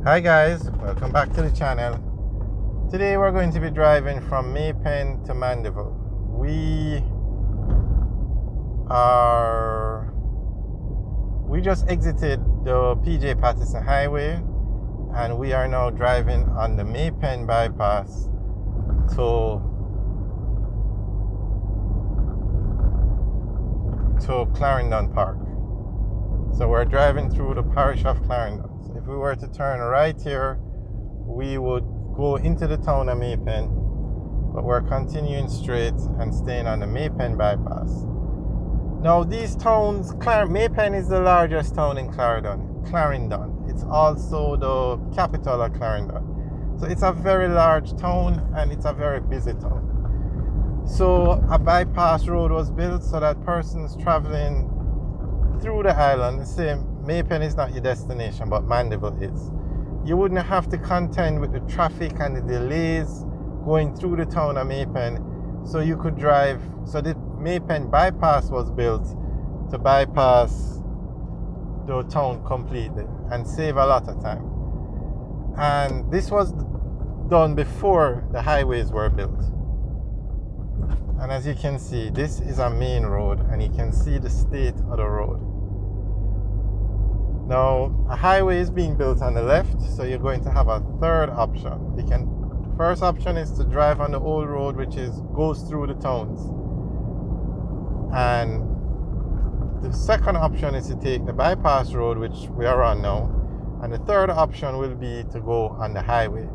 Hi guys, welcome back to the channel. Today we're going to be driving from May Pen to Mandeville. We just exited the PJ Patterson Highway and we are now driving on the May Pen Bypass to Clarendon Park. So we're driving through the parish of Clarendon. So if we were to turn right here, we would go into the town of May Pen, but we're continuing straight and staying on the May Pen Bypass. Now these towns, May Pen is the largest town in Clarendon. It's also the capital of Clarendon. So it's a very large town and it's a very busy town. So a bypass road was built so that persons traveling through the island, say May Pen is not your destination, but Mandeville is. You wouldn't have to contend with the traffic and the delays going through the town of May Pen, so you could drive. So the May Pen bypass was built to bypass the town completely and save a lot of time. And this was done before the highways were built. And as you can see, this is a main road and you can see the state of the road. Now, a highway is being built on the left, so you're going to have a third option. First option is to drive on the old road, which goes through the towns. And the second option is to take the bypass road, which we are on now. And the third option will be to go on the highway.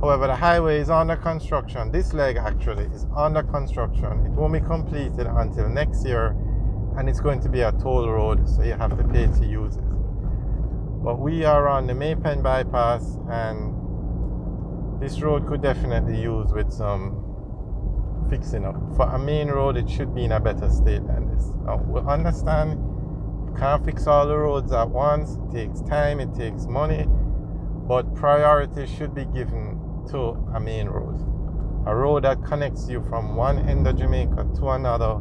However, the highway is under construction. This leg actually is under construction. It won't be completed until next year, and it's going to be a toll road, so you have to pay to use it. But we are on the May Pen bypass, and this road could definitely use with some fixing up. For a main road, it should be in a better state than this. Now, we understand you can't fix all the roads at once. It takes time, it takes money, but priority should be given to a main road. A road that connects you from one end of Jamaica to another,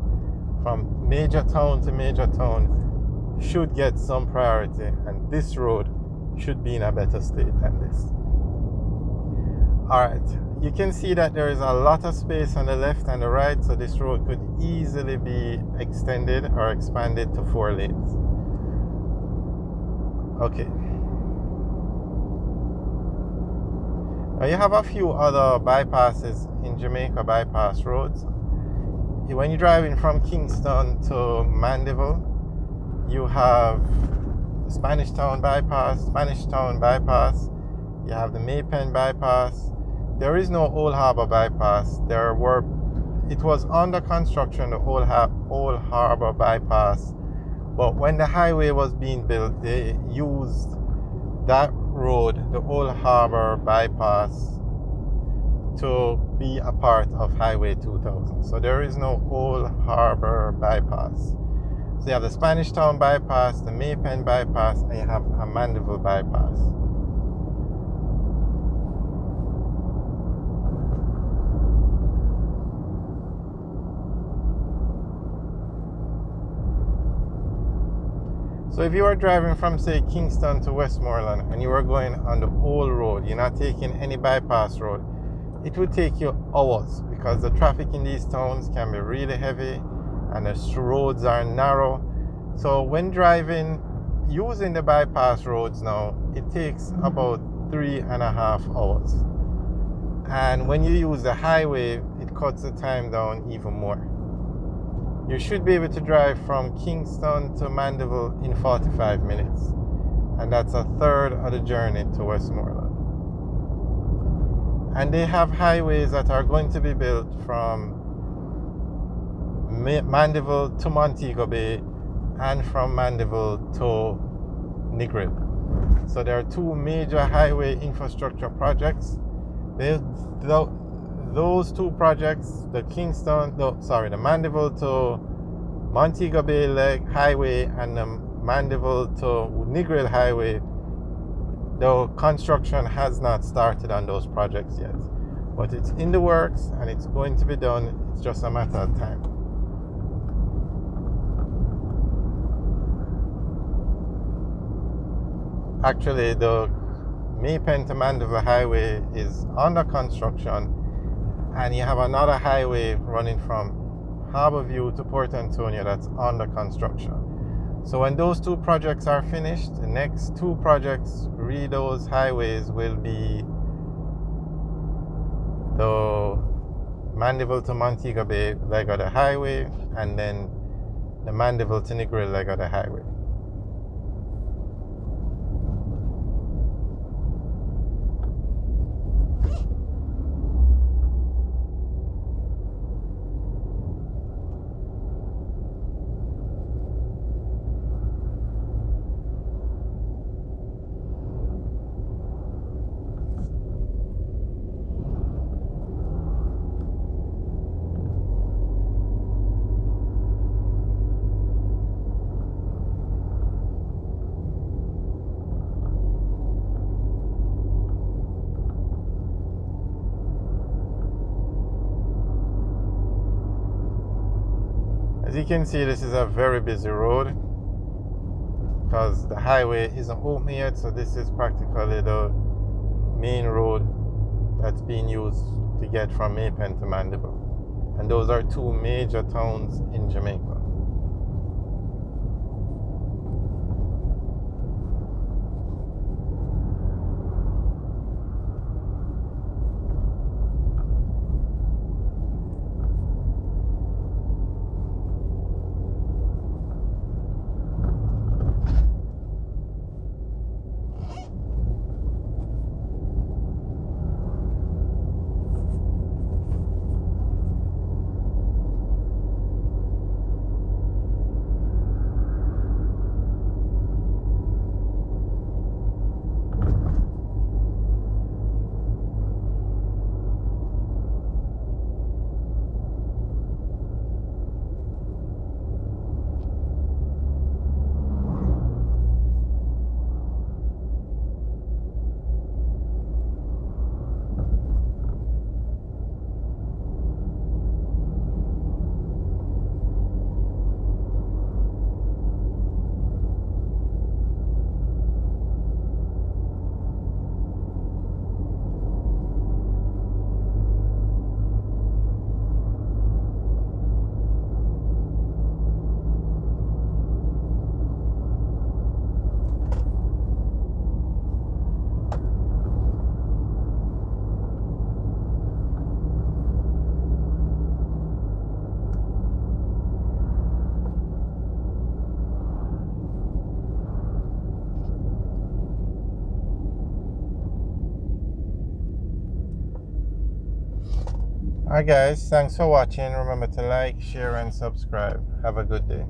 from major town to major town, should get some priority, and this road should be in a better state than this. Alright, you can see that there is a lot of space on the left and the right, so this road could easily be extended or expanded to 4 lanes. Okay. Now you have a few other bypasses in Jamaica, bypass roads. When you're driving from Kingston to Mandeville, you have Spanish Town bypass, you have the May Pen bypass. There is no Old Harbour bypass. It was under construction, the Old Harbour bypass, but when the highway was being built, they used that road, the Old Harbour bypass, to be a part of Highway 2000. So there is no Old Harbour bypass. So you have the Spanish Town bypass, the May Pen bypass, and you have a Mandeville bypass. So if you are driving from, say, Kingston to Westmoreland and you are going on the old road, you're not taking any bypass road, it would take you hours because the traffic in these towns can be really heavy and the roads are narrow. So when driving using the bypass roads now, it takes about 3.5 hours. And when you use the highway, it cuts the time down even more. You should be able to drive from Kingston to Mandeville in 45 minutes. And that's a third of the journey to Westmoreland. And they have highways that are going to be built from Mandeville to Montego Bay and from Mandeville to Negril. So there are 2 major highway infrastructure projects. Those 2 projects, the Mandeville to Montego Bay leg highway and the Mandeville to Negril highway, the construction has not started on those projects yet. But it's in the works and it's going to be done. It's just a matter of time. Actually, the May Pen to Mandeville Highway is under construction, and you have another highway running from Harborview to Port Antonio that's under construction. So when those two projects are finished, the next two projects, those highways will be the Mandeville to Montego Bay leg of the highway, and then the Mandeville to Negril leg of the highway. As you can see, this is a very busy road because the highway isn't open yet, so this is practically the main road that's being used to get from May Pen to Mandeville. And those are two major towns in Jamaica. Alright guys, thanks for watching. Remember to like, share and subscribe. Have a good day.